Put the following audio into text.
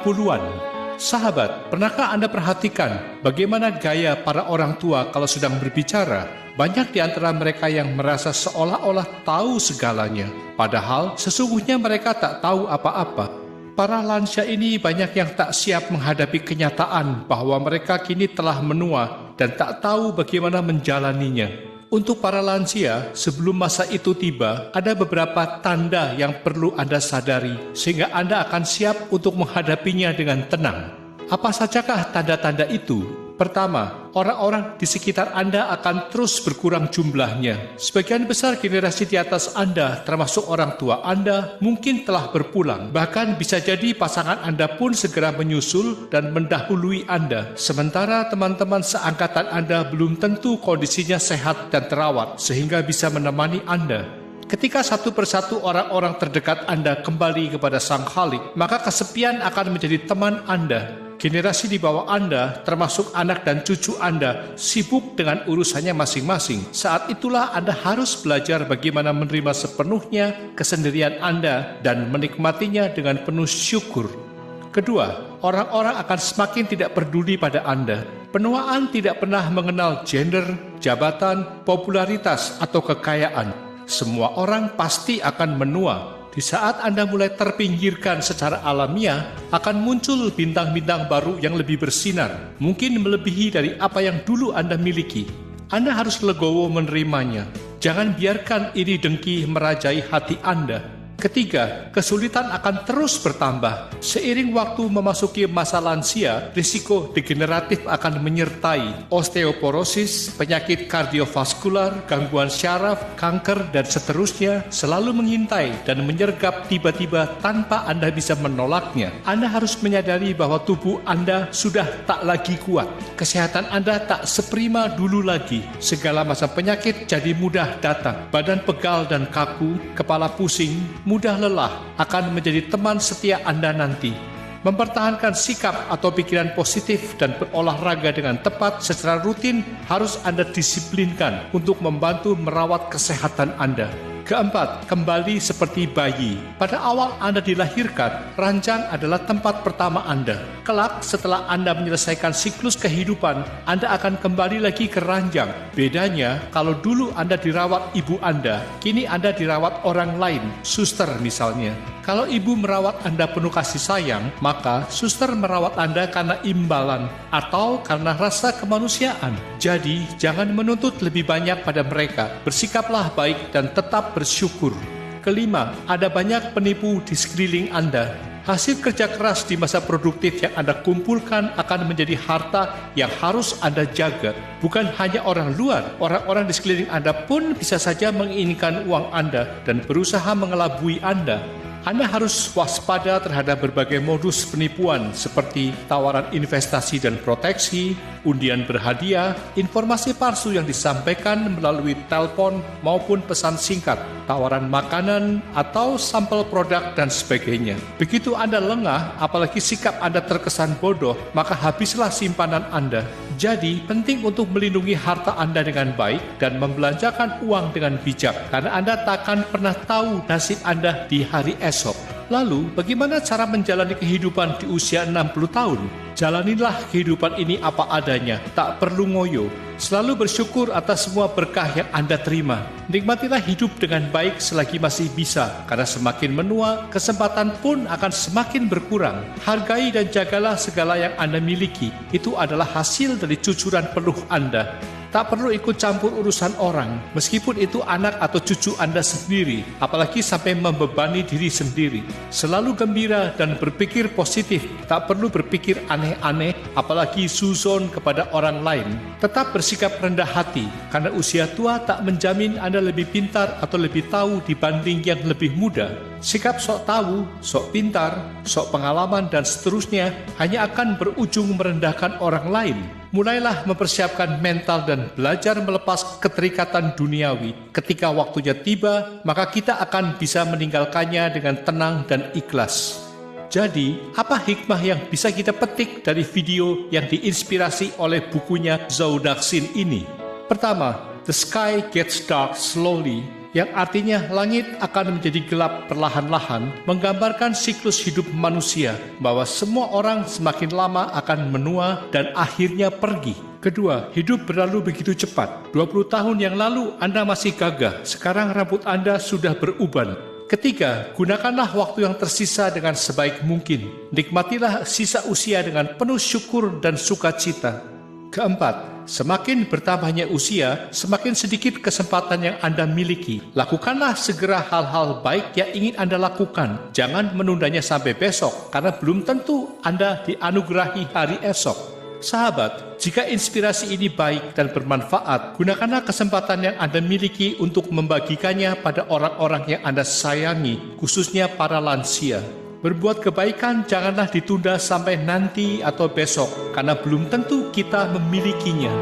Puluhan. Sahabat, pernahkah Anda perhatikan bagaimana gaya para orang tua kalau sedang berbicara? Banyak di antara mereka yang merasa seolah-olah tahu segalanya, padahal sesungguhnya mereka tak tahu apa-apa. Para lansia ini banyak yang tak siap menghadapi kenyataan bahwa mereka kini telah menua dan tak tahu bagaimana menjalaninya. Untuk para lansia, sebelum masa itu tiba, ada beberapa tanda yang perlu Anda sadari, sehingga Anda akan siap untuk menghadapinya dengan tenang. Apa sajakah tanda-tanda itu? Pertama, orang-orang di sekitar Anda akan terus berkurang jumlahnya. Sebagian besar generasi di atas Anda, termasuk orang tua Anda, mungkin telah berpulang. Bahkan bisa jadi pasangan Anda pun segera menyusul dan mendahului Anda. Sementara teman-teman seangkatan Anda belum tentu kondisinya sehat dan terawat, sehingga bisa menemani Anda. Ketika satu persatu orang-orang terdekat Anda kembali kepada Sang Khalik, maka kesepian akan menjadi teman Anda. Generasi di bawah Anda, termasuk anak dan cucu Anda, sibuk dengan urusannya masing-masing. Saat itulah Anda harus belajar bagaimana menerima sepenuhnya kesendirian Anda dan menikmatinya dengan penuh syukur. Kedua, orang-orang akan semakin tidak peduli pada Anda. Penuaan tidak pernah mengenal gender, jabatan, popularitas, atau kekayaan. Semua orang pasti akan menua. Di saat Anda mulai terpinggirkan secara alamiah, akan muncul bintang-bintang baru yang lebih bersinar, mungkin melebihi dari apa yang dulu Anda miliki. Anda harus legowo menerimanya. Jangan biarkan iri dengki merajai hati Anda. Ketiga, kesulitan akan terus bertambah. Seiring waktu memasuki masa lansia, risiko degeneratif akan menyertai osteoporosis, penyakit kardiovaskular, gangguan syaraf, kanker, dan seterusnya selalu mengintai dan menyergap tiba-tiba tanpa Anda bisa menolaknya. Anda harus menyadari bahwa tubuh Anda sudah tak lagi kuat. Kesehatan Anda tak seprima dulu lagi. Segala macam penyakit jadi mudah datang. Badan pegal dan kaku, kepala pusing, mudah lelah akan menjadi teman setia Anda nanti. Mempertahankan sikap atau pikiran positif dan berolahraga dengan tepat secara rutin harus Anda disiplinkan untuk membantu merawat kesehatan Anda. Keempat, kembali seperti bayi. Pada awal Anda dilahirkan, ranjang adalah tempat pertama Anda. Kelak, setelah Anda menyelesaikan siklus kehidupan, Anda akan kembali lagi ke ranjang. Bedanya, kalau dulu Anda dirawat ibu Anda, kini Anda dirawat orang lain, suster misalnya. Kalau ibu merawat Anda penuh kasih sayang, maka suster merawat Anda karena imbalan atau karena rasa kemanusiaan. Jadi, jangan menuntut lebih banyak pada mereka. Bersikaplah baik dan tetap bersyukur. Kelima, ada banyak penipu di sekeliling Anda. Hasil kerja keras di masa produktif yang Anda kumpulkan akan menjadi harta yang harus Anda jaga. Bukan hanya orang luar, orang-orang di sekeliling Anda pun bisa saja menginginkan uang Anda dan berusaha mengelabui Anda. Anda harus waspada terhadap berbagai modus penipuan seperti tawaran investasi dan proteksi, undian berhadiah, informasi palsu yang disampaikan melalui telepon maupun pesan singkat, tawaran makanan atau sampel produk dan sebagainya. Begitu Anda lengah, apalagi sikap Anda terkesan bodoh, maka habislah simpanan Anda. Jadi, penting untuk melindungi harta Anda dengan baik dan membelanjakan uang dengan bijak, karena Anda takkan pernah tahu nasib Anda di hari esok. Lalu, bagaimana cara menjalani kehidupan di usia 60 tahun? Jalanilah kehidupan ini apa adanya, tak perlu ngoyo. Selalu bersyukur atas semua berkah yang Anda terima. Nikmatilah hidup dengan baik selagi masih bisa, karena semakin menua, kesempatan pun akan semakin berkurang. Hargai dan jagalah segala yang Anda miliki. Itu adalah hasil dari cucuran peluh Anda. Tak perlu ikut campur urusan orang, meskipun itu anak atau cucu Anda sendiri, apalagi sampai membebani diri sendiri. Selalu gembira dan berpikir positif, tak perlu berpikir aneh-aneh, apalagi suzon kepada orang lain. Tetap bersikap rendah hati, karena usia tua tak menjamin Anda lebih pintar atau lebih tahu dibanding yang lebih muda. Sikap sok tahu, sok pintar, sok pengalaman, dan seterusnya hanya akan berujung merendahkan orang lain. Mulailah mempersiapkan mental dan belajar melepas keterikatan duniawi. Ketika waktunya tiba, maka kita akan bisa meninggalkannya dengan tenang dan ikhlas. Jadi, apa hikmah yang bisa kita petik dari video yang diinspirasi oleh bukunya Zhou Daxin ini? Pertama, the sky gets dark slowly yang artinya langit akan menjadi gelap perlahan-lahan, menggambarkan siklus hidup manusia, bahwa semua orang semakin lama akan menua dan akhirnya pergi. Kedua, hidup berlalu begitu cepat. 20 tahun yang lalu Anda masih gagah, sekarang rambut Anda sudah beruban. Ketiga, gunakanlah waktu yang tersisa dengan sebaik mungkin. Nikmatilah sisa usia dengan penuh syukur dan sukacita. Keempat, semakin bertambahnya usia, semakin sedikit kesempatan yang Anda miliki. Lakukanlah segera hal-hal baik yang ingin Anda lakukan. Jangan menundanya sampai besok, karena belum tentu Anda dianugerahi hari esok. Sahabat, jika inspirasi ini baik dan bermanfaat, gunakanlah kesempatan yang Anda miliki untuk membagikannya pada orang-orang yang Anda sayangi, khususnya para lansia. Berbuat kebaikan janganlah ditunda sampai nanti atau besok, karena belum tentu kita memilikinya.